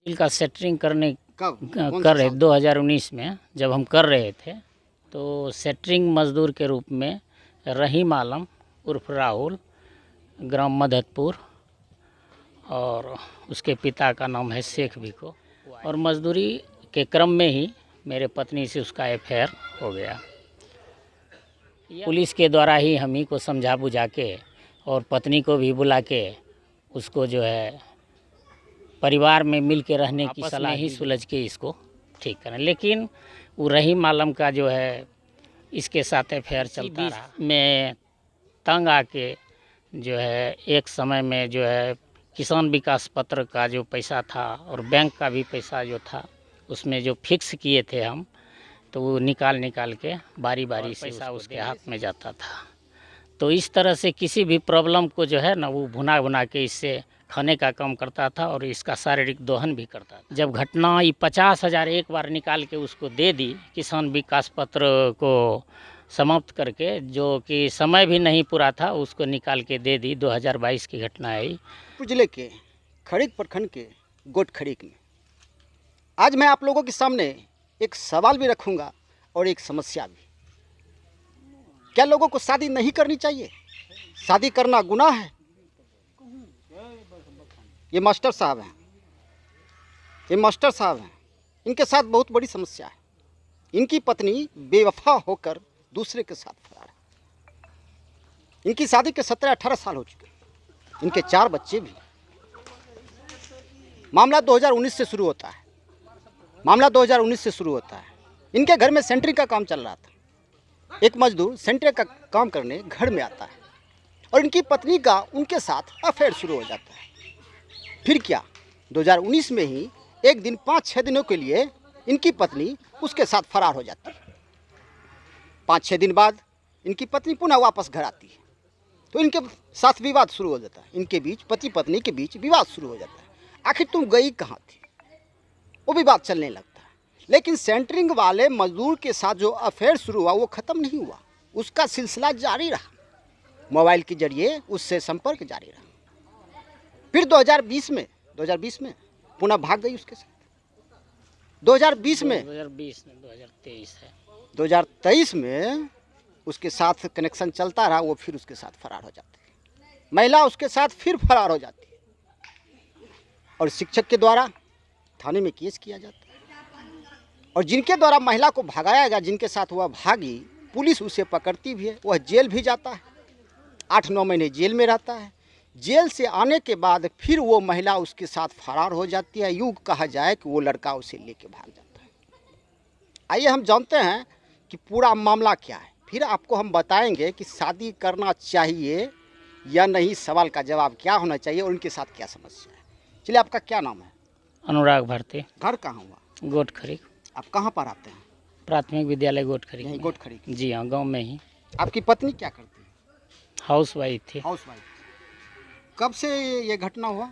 Bill का सेटरिंग करने कब कर रहे 2019 में जब हम कर रहे थे तो सेटरिंग मजदूर के रूप में रहीम आलम उर्फ राहुल ग्राम मददपुर और उसके पिता का नाम है शेख भिको और मजदूरी के क्रम में ही मेरे पत्नी से उसका अफेयर हो गया। पुलिस के द्वारा ही हम ही को समझा बुझा के और पत्नी को भी बुला के उसको जो है परिवार में मिल के रहने की सलाह ही सुलझ के इसको ठीक करें, लेकिन वो रहीम आलम का जो है इसके साथ अफेयर चलता रहा। मैं तंग आके जो है एक समय में जो है किसान विकास पत्र का जो पैसा था और बैंक का भी पैसा जो था उसमें जो फिक्स किए थे हम, तो वो निकाल के बारी बारी से पैसा उसके हाथ में जाता था। तो इस तरह से किसी भी प्रॉब्लम को जो है ना वो भुना के इससे खाने का काम करता था और इसका शारीरिक दोहन भी करता था। जब घटना ये 50,000 एक बार निकाल के उसको दे दी किसान विकास पत्र को समाप्त करके, जो कि समय भी नहीं पूरा था, उसको निकाल के दे दी। 2022 की घटना है। जिले के खड़ीक प्रखंड के गोट खड़ीक में आज मैं आप लोगों के सामने एक सवाल भी रखूंगा और एक समस्या भी। क्या लोगों को शादी नहीं करनी चाहिए? शादी करना गुनाह है? ये मास्टर साहब हैं, इनके साथ बहुत बड़ी समस्या है। इनकी पत्नी बेवफा होकर दूसरे के साथ फरार है। इनकी शादी के 17-18 साल हो चुके, इनके 4 बच्चे भी। मामला 2019 से शुरू होता है। इनके घर में सेंटरिंग का काम चल रहा था। एक मजदूर सेंटरिंग का काम करने घर में आता है और इनकी पत्नी का उनके साथ अफेयर शुरू हो जाता है। फिर क्या, 2019 में ही एक दिन 5-6 दिनों के लिए इनकी पत्नी उसके साथ फरार हो जाती है। 5-6 दिन बाद इनकी पत्नी पुनः वापस घर आती है तो इनके साथ विवाद शुरू हो जाता है। इनके बीच, पति पत्नी के बीच विवाद शुरू हो जाता है। आखिर तुम गई कहाँ थी, वो विवाद चलने लगता है। लेकिन सेंटरिंग वाले मजदूर के साथ जो अफेयर शुरू हुआ वो ख़त्म नहीं हुआ, उसका सिलसिला जारी रहा। मोबाइल के जरिए उससे संपर्क जारी रहा। फिर 2020 में पुनः भाग गई उसके साथ। 2023 में उसके साथ कनेक्शन चलता रहा। वो फिर उसके साथ फरार हो जाती है। महिला उसके साथ फिर फरार हो जाती है और शिक्षक के द्वारा थाने में केस किया जाता है। और जिनके द्वारा महिला को भगाया गया, जिनके साथ वह भागी, पुलिस उसे पकड़ती भी है। वह जेल भी जाता है, 8-9 महीने जेल में रहता है। जेल से आने के बाद फिर वो महिला उसके साथ फरार हो जाती है। यूँ कहा जाए कि वो लड़का उसे लेके भाग जाता है। आइए हम जानते हैं कि पूरा मामला क्या है, फिर आपको हम बताएंगे कि शादी करना चाहिए या नहीं, सवाल का जवाब क्या होना चाहिए और उनके साथ क्या समस्या है। चलिए, आपका क्या नाम है? अनुराग भारती। घर कहाँ हुआ? गोट खड़ीक। आप कहाँ पर आते हैं? प्राथमिक विद्यालय गोट खड़ीक। यहीं गोट खड़ीक? जी हाँ, गाँव में ही। आपकी पत्नी क्या करती है? हाउस वाइफ थी। House wife. कब से ये घटना हुआ?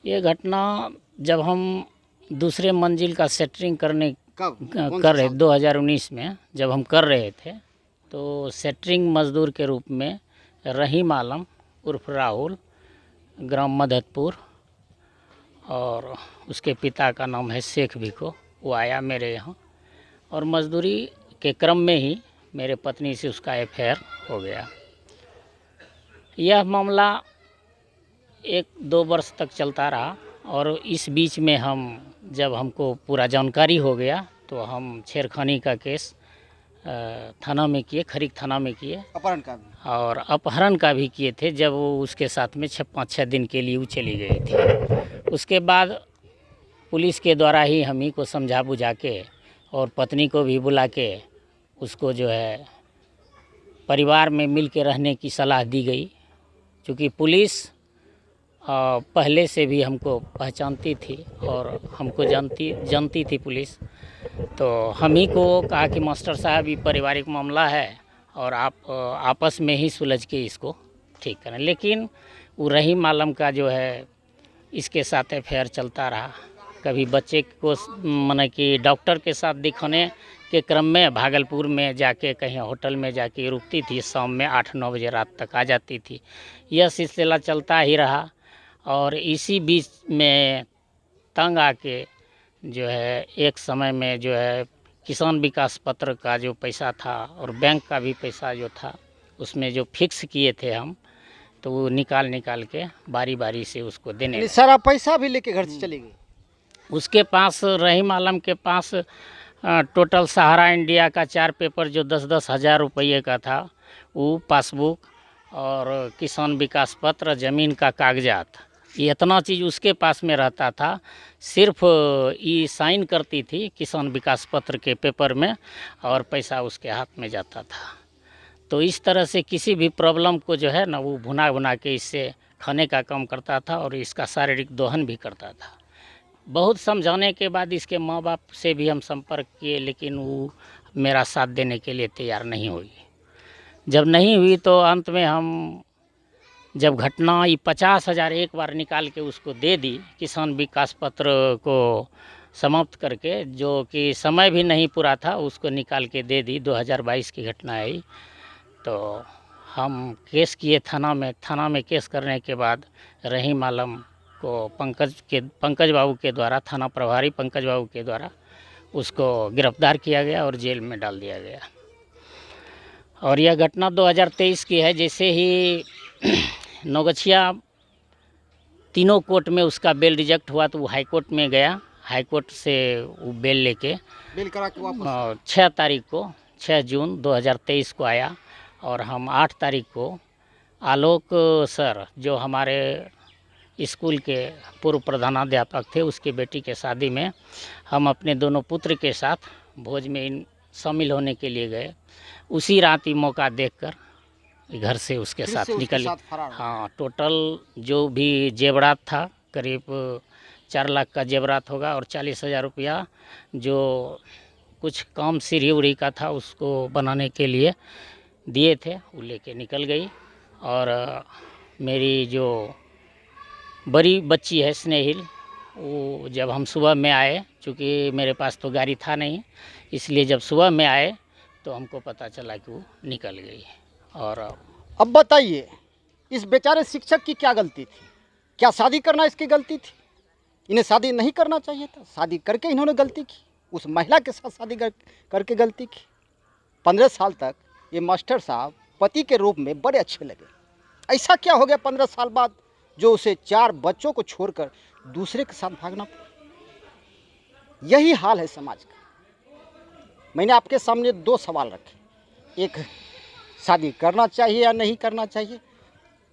ये घटना जब हम दूसरे मंजिल का सेटरिंग करने कर रहे 2019 में जब हम कर रहे थे तो सेटरिंग मजदूर के रूप में रहीम आलम उर्फ राहुल ग्राम मददपुर और उसके पिता का नाम है शेख भिको, वो आया मेरे यहाँ और मजदूरी के क्रम में ही मेरे पत्नी से उसका अफेयर हो गया। यह मामला 1-2 वर्ष तक चलता रहा और इस बीच में जब हमको पूरा जानकारी हो गया तो हम छेड़खानी का केस थाना में किए, खरीक थाना में किए, अपहरण का भी और अपहरण का भी किए थे। जब वो उसके साथ में 5-6 दिन के लिए वो चली गई थी। उसके बाद पुलिस के द्वारा ही हम ही को समझा बुझा के और पत्नी को भी बुला के उसको जो है परिवार में मिल के रहने की सलाह दी गई। क्योंकि पुलिस पहले से भी हमको पहचानती थी और हमको जानती थी पुलिस। तो हम ही को कहा कि मास्टर साहब ये पारिवारिक मामला है और आप आपस में ही सुलझ के इसको ठीक करें, लेकिन वो रहीम आलम का जो है इसके साथ अफेयर चलता रहा। कभी बच्चे को माने कि डॉक्टर के साथ दिखाने के क्रम में भागलपुर में जाके कहीं होटल में जाके रुकती थी, शाम में 8-9 बजे रात तक आ जाती थी। यह सिलसिला चलता ही रहा और इसी बीच में तंग आके जो है एक समय में जो है किसान विकास पत्र का जो पैसा था और बैंक का भी पैसा जो था उसमें जो फिक्स किए थे हम, तो वो निकाल के बारी बारी से उसको देने लगे। सारा पैसा भी लेके घर से चली गई। उसके पास, रहीम आलम के पास टोटल सहारा इंडिया का 4 पेपर जो 10-10 हज़ार रुपये का था, वो पासबुक और किसान विकास पत्र, ज़मीन का कागजात, ये इतना चीज़ उसके पास में रहता था। सिर्फ ये साइन करती थी किसान विकास पत्र के पेपर में और पैसा उसके हाथ में जाता था। तो इस तरह से किसी भी प्रॉब्लम को जो है ना वो भुना के इससे खाने का काम करता था और इसका शारीरिक दोहन भी करता था। बहुत समझाने के बाद इसके माँ बाप से भी हम संपर्क किए, लेकिन वो मेरा साथ देने के लिए तैयार नहीं हुई। जब नहीं हुई तो अंत में हम जब घटना ये 50,000 एक बार निकाल के उसको दे दी, किसान विकास पत्र को समाप्त करके, जो कि समय भी नहीं पूरा था, उसको निकाल के दे दी। 2022 की घटना आई। तो हम केस किए थाना में केस करने के बाद रहीम आलम को पंकज बाबू के द्वारा, थाना प्रभारी पंकज बाबू के द्वारा उसको गिरफ्तार किया गया और जेल में डाल दिया गया। और यह घटना 2023 की है। जैसे ही नौगछिया तीनों कोर्ट में उसका बेल रिजेक्ट हुआ तो वो हाई कोर्ट में गया। हाई कोर्ट से वो बेल करा के वापस 6 तारीख को, 6 जून 2023 को आया। और हम 8 तारीख को आलोक सर, जो हमारे स्कूल के पूर्व प्रधानाध्यापक थे, उसकी बेटी के शादी में हम अपने दोनों पुत्र के साथ भोज में शामिल होने के लिए गए। उसी रात ही मौका देखकर घर से उसके साथ निकल। हाँ, टोटल जो भी जेवरात था करीब 4 लाख का जेवरात होगा और 40,000 रुपया जो कुछ काम सीढ़ी उड़ी का था उसको बनाने के लिए दिए थे, वो लेके निकल गई। और मेरी जो बड़ी बच्ची है स्नेहिल, वो जब हम सुबह में आए, चूँकि मेरे पास तो गाड़ी था नहीं, इसलिए जब सुबह में आए तो हमको पता चला कि वो निकल गई। और अब बताइए, इस बेचारे शिक्षक की क्या गलती थी? क्या शादी करना इसकी गलती थी? इन्हें शादी नहीं करना चाहिए था। शादी करके इन्होंने गलती की, उस महिला के साथ शादी करके गलती की। 15 साल तक ये मास्टर साहब पति के रूप में बड़े अच्छे लगे। ऐसा क्या हो गया 15 साल बाद जो उसे 4 बच्चों को छोड़कर दूसरे के साथ भागना पड़ा? यही हाल है समाज का। मैंने आपके सामने 2 सवाल रखे, एक शादी करना चाहिए या नहीं करना चाहिए,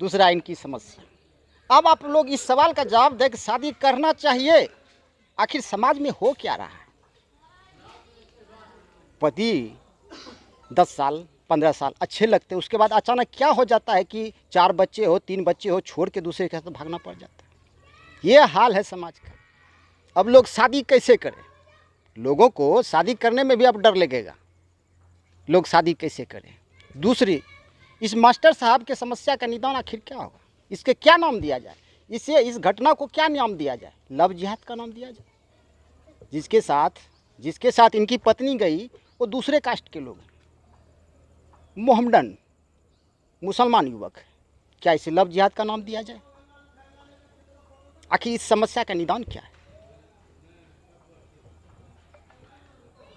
दूसरा इनकी समस्या। अब आप लोग इस सवाल का जवाब दें कि शादी करना चाहिए। आखिर समाज में हो क्या रहा है? पति 10 साल 15 साल अच्छे लगते, उसके बाद अचानक क्या हो जाता है कि 4 बच्चे हो, 3 बच्चे हो, छोड़ के दूसरे के साथ भागना पड़ जाता है। ये हाल है समाज का। अब लोग शादी कैसे करें? लोगों को शादी करने में भी अब डर लगेगा, लोग शादी कैसे करें? दूसरी, इस मास्टर साहब के समस्या का निदान आखिर क्या होगा? इसके क्या नाम दिया जाए? इस घटना को क्या नाम दिया जाए? लव जिहाद का नाम दिया जाए? जिसके साथ इनकी पत्नी गई वो दूसरे कास्ट के लोग हैं, मोहम्मडन मुसलमान युवक, क्या इसे लव जिहाद का नाम दिया जाए? आखिर इस समस्या का निदान क्या है?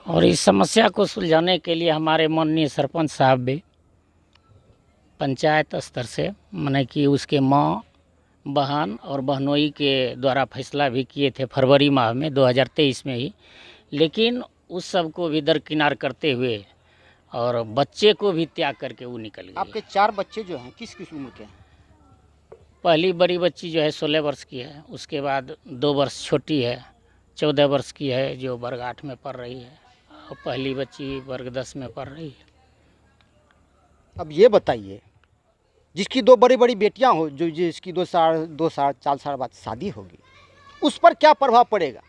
और इस समस्या को सुलझाने के लिए हमारे माननीय सरपंच साहब भी पंचायत स्तर से, माने कि उसके माँ, बहन और बहनोई के द्वारा फैसला भी किए थे फरवरी माह में 2023 में ही। लेकिन उस सब को भी दरकिनार करते हुए और बच्चे को भी त्याग करके वो निकल गए। आपके 4 बच्चे जो हैं किस किस उम्र के हैं? पहली बड़ी बच्ची जो है 16 वर्ष की है, उसके बाद 2 वर्ष छोटी है 14 वर्ष की है जो वर्ग 8 में पढ़ रही है, और पहली बच्ची वर्ग 10 में पढ़ रही है। अब ये बताइए, जिसकी 2 बड़ी बड़ी बेटियां हो, जो जिसकी 2 साल 4 साल बाद शादी होगी, उस पर क्या प्रभाव पड़ेगा?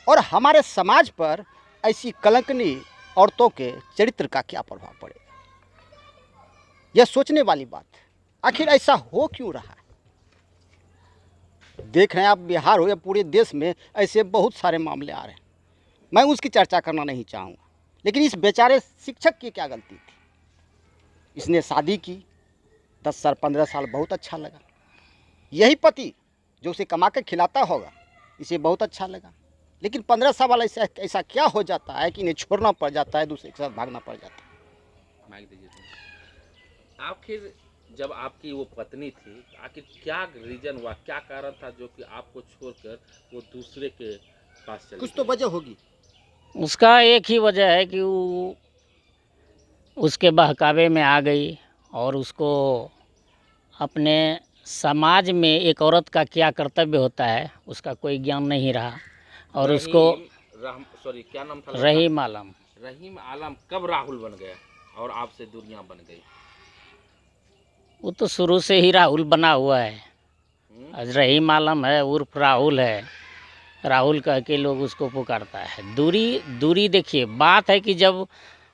और हमारे समाज पर ऐसी कलंकनी औरतों के चरित्र का क्या प्रभाव पड़ेगा? यह सोचने वाली बात है। आखिर ऐसा हो क्यों रहा है? देख रहे हैं आप, बिहार हो या पूरे देश में ऐसे बहुत सारे मामले आ रहे हैं। मैं उसकी चर्चा करना नहीं चाहूँगा, लेकिन इस बेचारे शिक्षक की क्या गलती थी? इसने शादी की, 10 साल 15 साल बहुत अच्छा लगा। यही पति जो उसे कमा के खिलाता होगा, इसे बहुत अच्छा लगा। लेकिन 15 साल वाला ऐसा क्या हो जाता है कि इन्हें छोड़ना पड़ जाता है, दूसरे के साथ भागना पड़ जाता है। माइक दीजिए तुम। आखिर जब आपकी वो पत्नी थी, आखिर क्या रीजन हुआ, क्या कारण था जो कि आपको छोड़कर वो दूसरे के पास चली कुछ तो गई? वजह होगी। उसका एक ही वजह है कि वो उसके बहकावे में आ गई और उसको अपने समाज में एक औरत का क्या कर्तव्य होता है उसका कोई ज्ञान नहीं रहा और उसको सॉरी, क्या नाम था लड़का? रहीम आलम। रहीम आलम कब राहुल बन गया और आपसे दूरियां बन गई? वो तो शुरू से ही राहुल बना हुआ है। आज रहीम आलम है उर्फ राहुल है, राहुल कह के लोग उसको पुकारता है। दूरी देखिए, बात है कि जब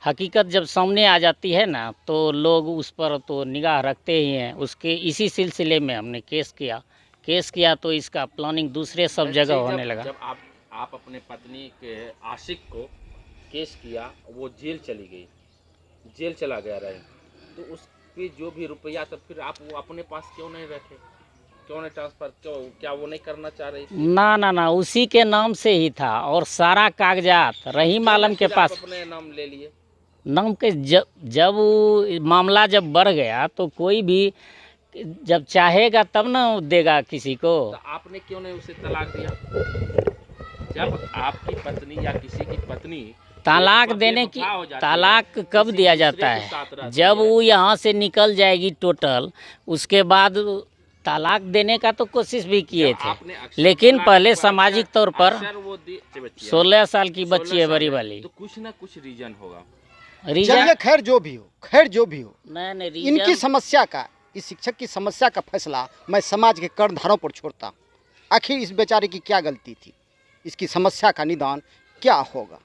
हकीकत जब सामने आ जाती है ना तो लोग उस पर तो निगाह रखते ही हैं। उसके इसी सिलसिले में हमने केस किया तो इसका प्लानिंग दूसरे सब जगह होने लगा। जब आप अपने पत्नी के आशिक को केस किया, वो जेल चली गई, जेल चला गया रहीम, तो उस पे जो भी रुपया था फिर आप वो अपने पास क्यों नहीं रखे, क्यों नहीं ट्रांसफर, क्यों, क्या वो नहीं करना चाह रही थी? ना उसी के नाम से ही था और सारा कागजात रहीम आलम के पास। अपने नाम ले लिए नाम के जब वो मामला जब बढ़ गया तो कोई भी जब चाहेगा तब ना देगा किसी को। तो आपने क्यों नहीं उसे तलाक दिया? जब आपकी पत्नी या किसी की पत्नी तालाक देने की, तालाक कब दिया जाता है? जब वो यहाँ से निकल जाएगी टोटल, उसके बाद तालाक देने का तो कोशिश भी किए थे, लेकिन पहले सामाजिक तौर पर 16 साल की बच्ची है बड़ी वाली, तो कुछ ना कुछ रीजन होगा। चलिए खैर जो भी हो, नहीं इनकी समस्या का, इस शिक्षक की समस्या का फैसला मैं समाज के कर्णधारों पर छोड़ता। आखिर इस बेचारे की क्या गलती थी, इसकी समस्या का निदान क्या होगा।